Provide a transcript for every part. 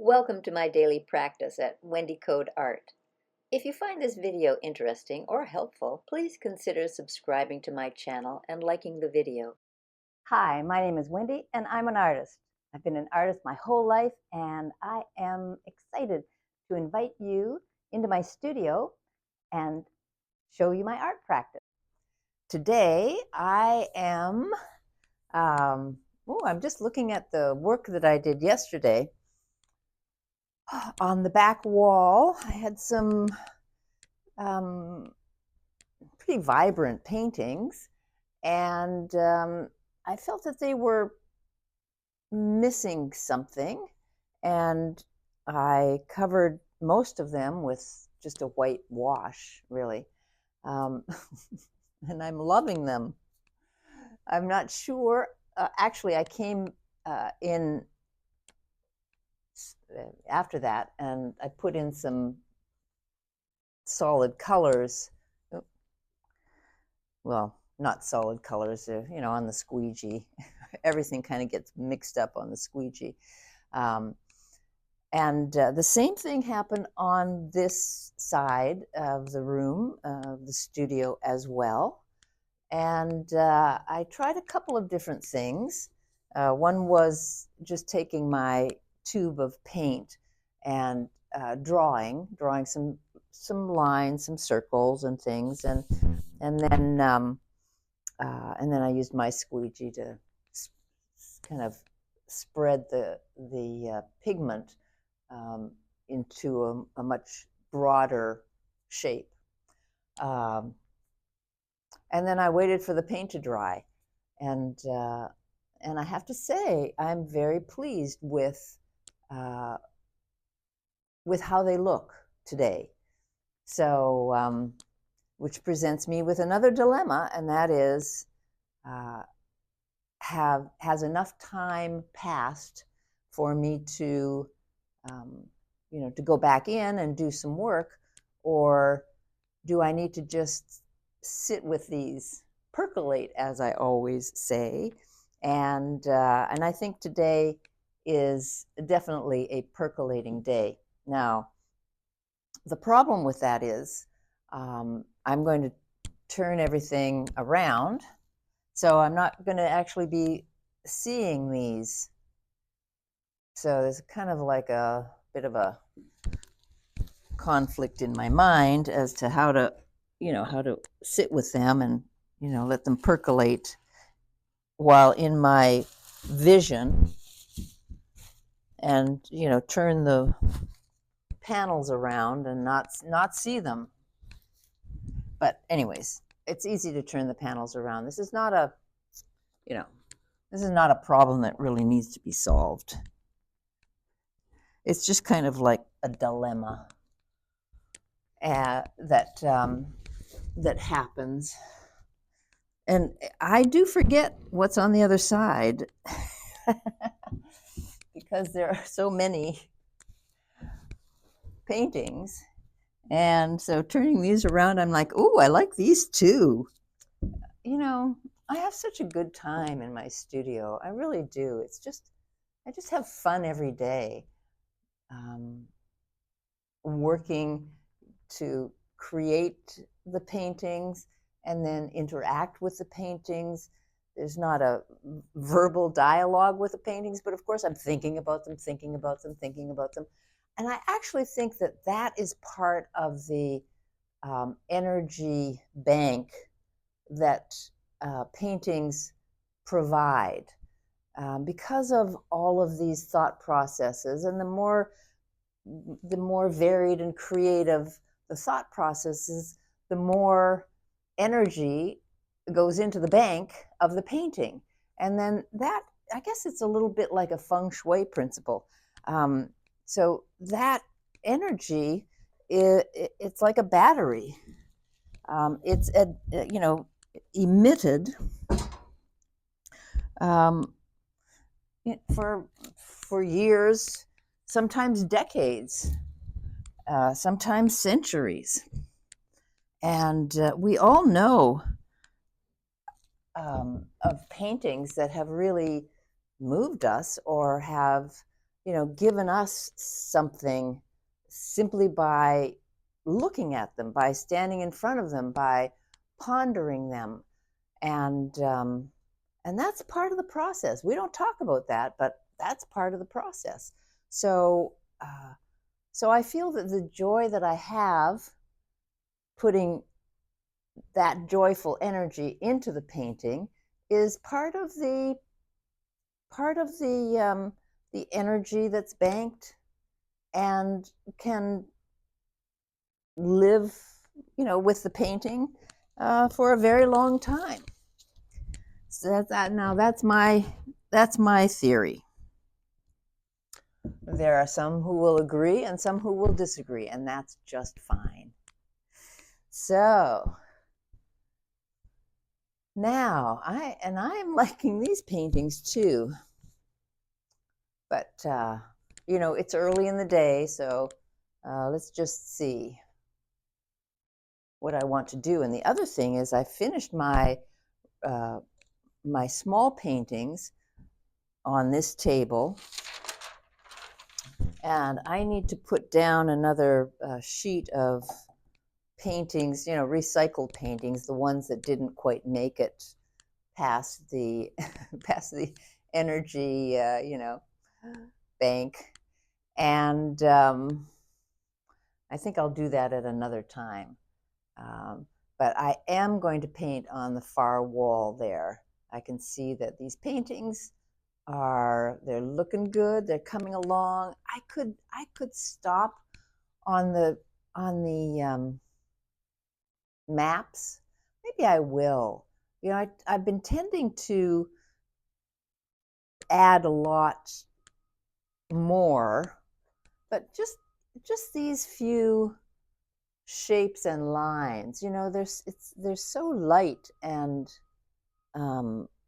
Welcome to my daily practice at Wendy Coad Art. If you find this video interesting or helpful, please consider subscribing to my channel and liking the video. Hi, my name is Wendy and I'm an artist. I've been an artist my whole life and I am excited to invite you into my studio and show you my art practice. Today I am, I'm just looking at the work that I did yesterday. On the back wall, I had some pretty vibrant paintings, and I felt that they were missing something, and I covered most of them with just a white wash, really. And I'm loving them. I'm not sure. Actually, I came in after that, and I put in some solid colors. Well, not solid colors, on the squeegee. Everything kind of gets mixed up on the squeegee. And the same thing happened on this side of the room, the studio as well. And I tried a couple of different things. One was just taking my tube of paint and drawing some lines, some circles and things, and then I used my squeegee to kind of spread the pigment into a much broader shape. And then I waited for the paint to dry, and I have to say I'm very pleased with how they look today. So, which presents me with another dilemma, and that is, has enough time passed for me to to go back in and do some work, or do I need to just sit with these, percolate, as I always say? And I think today is definitely a percolating day. Now, the problem with that is I'm going to turn everything around, so I'm not going to actually be seeing these. So there's kind of like a bit of a conflict in my mind as to how to sit with them and let them percolate while in my vision, and turn the panels around and not see them. But anyways, it's easy to turn the panels around. This is not a problem that really needs to be solved. It's just kind of like a dilemma that happens. And I do forget what's on the other side because there are so many paintings. And so turning these around, I'm like, oh, I like these too. I have such a good time in my studio. I really do. I just have fun every day, working to create the paintings and then interact with the paintings. There's not a verbal dialogue with the paintings, but of course I'm thinking about them. And I actually think that is part of the energy bank that paintings provide, because of all of these thought processes. And the more varied and creative the thought processes, the more energy goes into the bank of the painting. And then that, I guess it's a little bit like a feng shui principle. So that energy, it's like a battery. It's emitted for years, sometimes decades, sometimes centuries. And we all know of paintings that have really moved us, or have given us something simply by looking at them, by standing in front of them, by pondering them, and that's part of the process. We don't talk about that, but that's part of the process. So, so I feel that the joy that I have putting that joyful energy into the painting is part of the energy that's banked and can live, with the painting for a very long time. So that's my theory. There are some who will agree and some who will disagree, and that's just fine. So now I'm liking these paintings too, but it's early in the day, so let's just see what I want to do. And the other thing is, I finished my small paintings on this table, and I need to put down another sheet of paintings, recycled paintings, the ones that didn't quite make it past the past the energy, bank. And I think I'll do that at another time. But I am going to paint on the far wall there. I can see that these paintings they're looking good. They're coming along. I could stop on the maps. Maybe I will. I've been tending to add a lot more, but just these few shapes and lines, they're so light and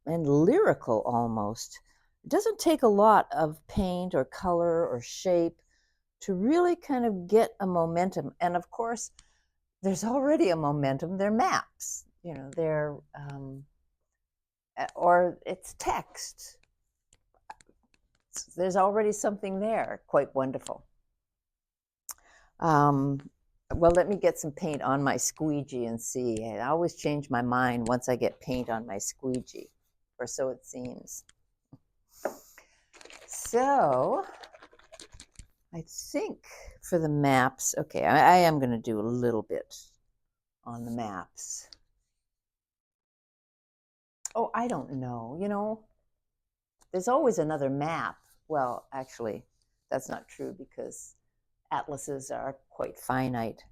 lyrical almost. It doesn't take a lot of paint or color or shape to really kind of get a momentum. And of course, there's already a momentum. They're maps, they're or it's text. There's already something there, quite wonderful. Well, let me get some paint on my squeegee and see. I always change my mind once I get paint on my squeegee, or so it seems. So I think for the maps, okay, I am going to do a little bit on the maps. Oh, I don't know. There's always another map. Well, actually, that's not true because atlases are quite finite.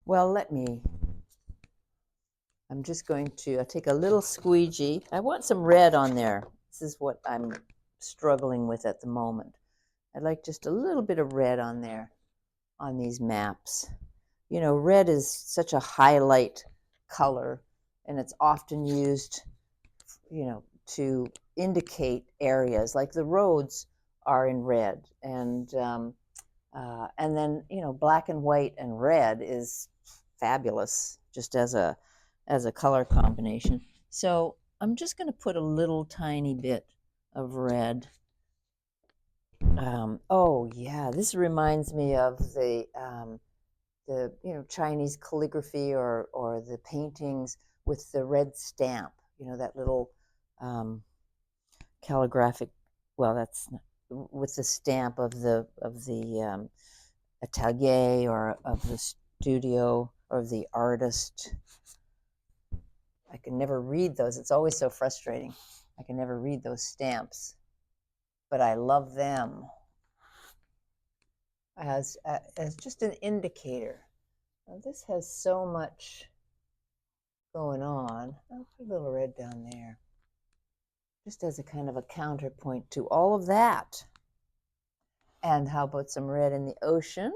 Well, I'm just going to take a little squeegee. I want some red on there. This is what I'm struggling with at the moment. I'd like just a little bit of red on there, on these maps. Red is such a highlight color, and it's often used, to indicate areas. Like the roads are in red, and then black and white and red is fabulous, just as a color combination. So I'm just going to put a little tiny bit of red. Oh yeah, this reminds me of the Chinese calligraphy or the paintings with the red stamp. That little calligraphic. Well, that's not, with the stamp of the atelier or of the studio or the artist. I can never read those. It's always so frustrating. I can never read those stamps, but I love them as just an indicator. Now, this has so much going on. I'll put a little red down there, just as a kind of a counterpoint to all of that. And how about some red in the ocean?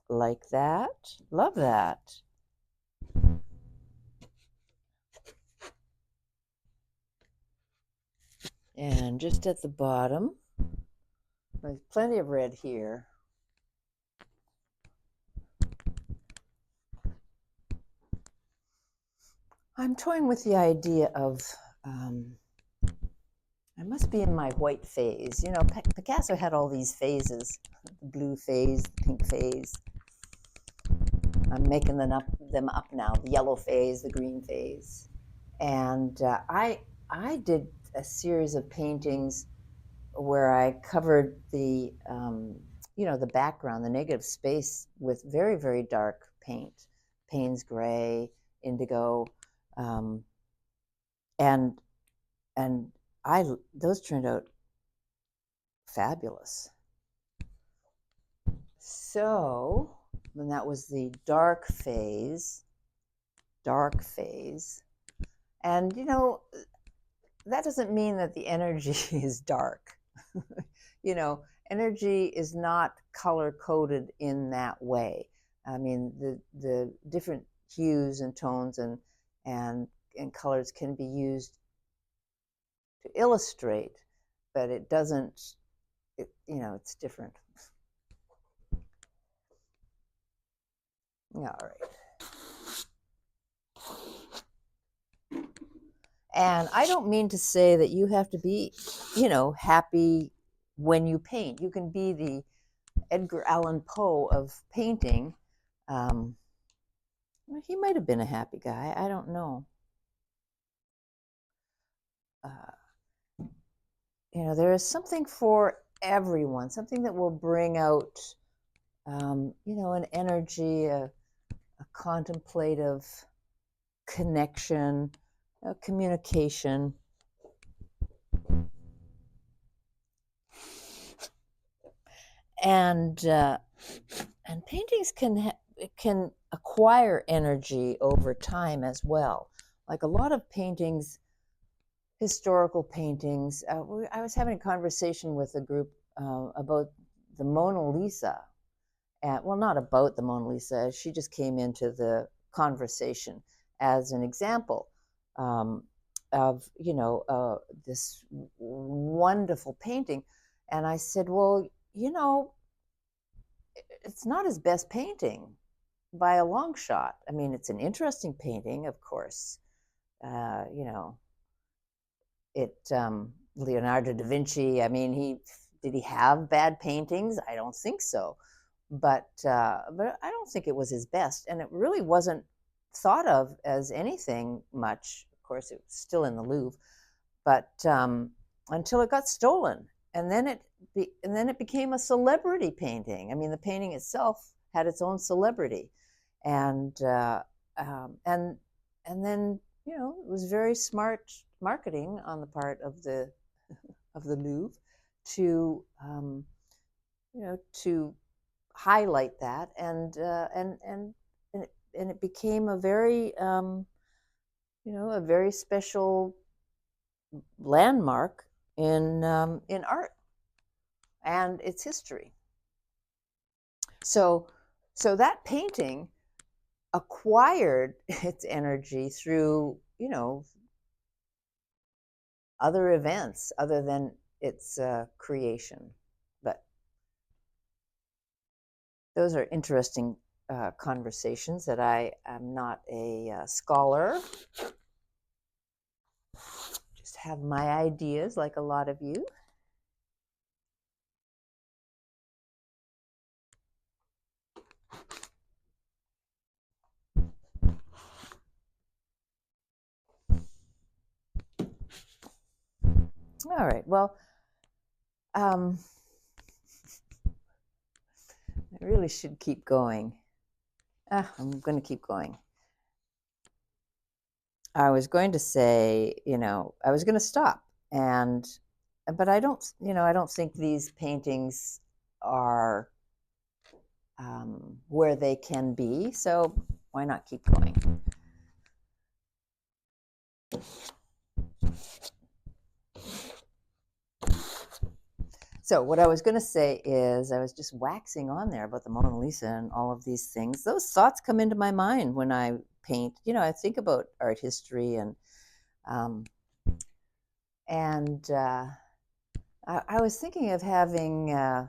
Like that. Love that. And just at the bottom, there's plenty of red here. I'm toying with the idea of I must be in my white phase. You know, Picasso had all these phases: the blue phase, the pink phase. I'm making them up now: the yellow phase, the green phase. And I did a series of paintings where I covered the the background, the negative space, with very, very dark paint, Payne's gray, indigo, um, and and I those turned out fabulous. So when that was the dark phase, and that doesn't mean that the energy is dark. Energy is not color coded in that way. I mean, the different hues and tones and colors can be used to illustrate, but it doesn't. It's different. All right. And I don't mean to say that you have to be, happy when you paint. You can be the Edgar Allan Poe of painting. Um, he might have been a happy guy. I don't know. There is something for everyone, something that will bring out, an energy, a contemplative connection, communication. And paintings can acquire energy over time as well. Like a lot of paintings, historical paintings. I was having a conversation with a group about the Mona Lisa. Well, not about the Mona Lisa. She just came into the conversation as an example of this wonderful painting. And I said, well, it's not his best painting by a long shot. I mean, it's an interesting painting, of course. You know, Leonardo da Vinci. I mean, did he have bad paintings? I don't think so, but I don't think it was his best, and it really wasn't thought of as anything much. Of course, it was still in the Louvre, but until it got stolen, and then it became a celebrity painting. I mean, the painting itself had its own celebrity, and and then it was very smart marketing on the part of the Louvre to to highlight that, and it became a very a very special landmark in art and its history. So that painting acquired its energy through other events other than its creation. But those are interesting conversations that I am not a scholar. Just have my ideas like a lot of you. All right, well, I really should keep going. I'm going to keep going. I was going to say, I was going to stop, but I don't, I don't think these paintings are where they can be. So why not keep going? So what I was going to say is I was just waxing on there about the Mona Lisa and all of these things. Those thoughts come into my mind when I paint. I think about art history and I was thinking of having a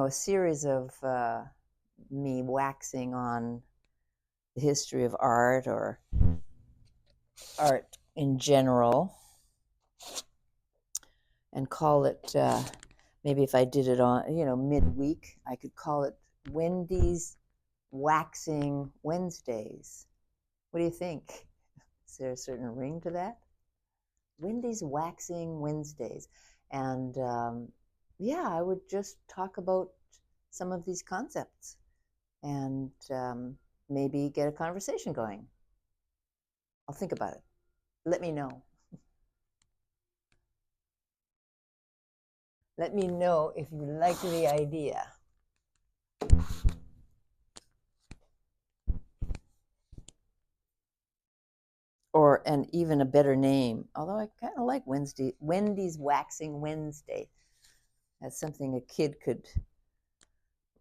series of me waxing on the history of art or art in general and call it, maybe if I did it on, midweek, I could call it Wendy's Waxing Wednesdays. What do you think? Is there a certain ring to that? Wendy's Waxing Wednesdays. And yeah, I would just talk about some of these concepts and maybe get a conversation going. I'll think about it. Let me know. Let me know if you like the idea. Or and even a better name, although I kind of like Wendy's Waxing Wednesday. That's something a kid could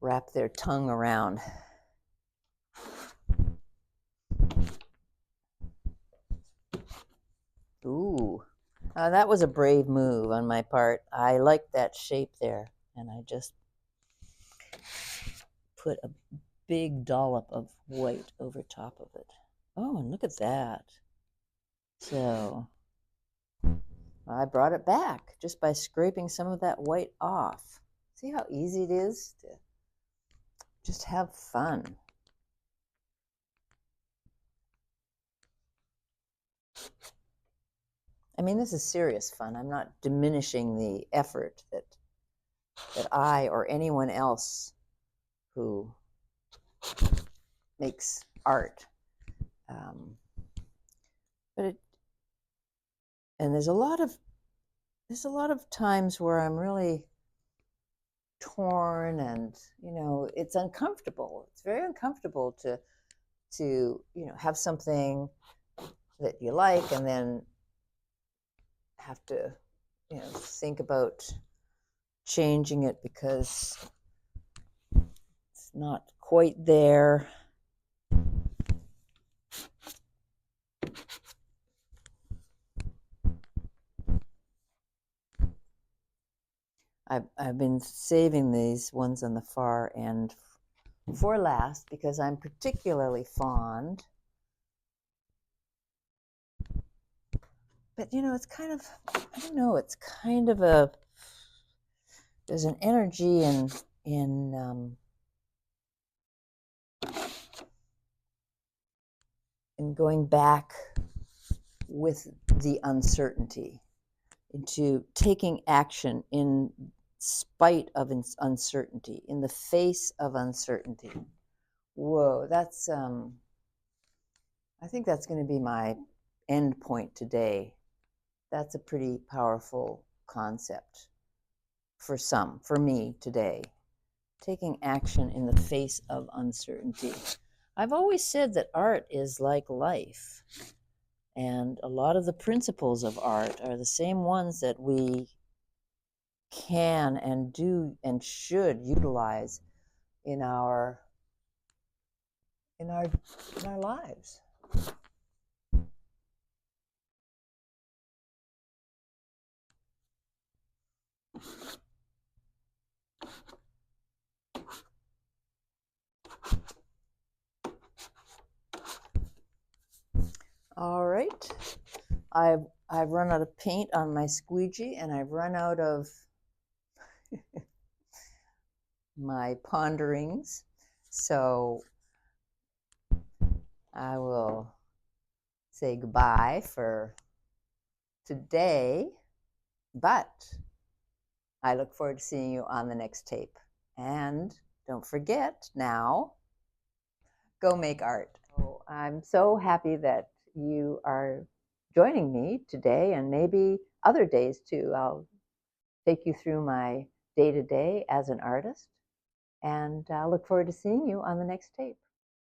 wrap their tongue around. Ooh, that was a brave move on my part. I like that shape there, and I just put a big dollop of white over top of it. Oh, and look at that. So I brought it back just by scraping some of that white off. See how easy it is to just have fun. I mean, this is serious fun. I'm not diminishing the effort that I or anyone else who makes art. But it, and there's a lot of times where I'm really torn, and it's uncomfortable. It's very uncomfortable to have something that you like and then have to think about changing it because it's not quite there. I've been saving these ones on the far end for last because I'm particularly fond. But it's kind of, I don't know, it's kind of there's an energy in going back with the uncertainty, into taking action in spite of uncertainty, in the face of uncertainty. Whoa, that's I think that's going to be my end point today. That's a pretty powerful concept for me today. Taking action in the face of uncertainty. I've always said that art is like life, and a lot of the principles of art are the same ones that we can and do and should utilize in our lives. All right, I've run out of paint on my squeegee, and I've run out of my ponderings, so I will say goodbye for today, but I look forward to seeing you on the next tape. And don't forget now, go make art. So I'm so happy that you are joining me today, and maybe other days too. I'll take you through my day-to-day as an artist, and I look forward to seeing you on the next tape.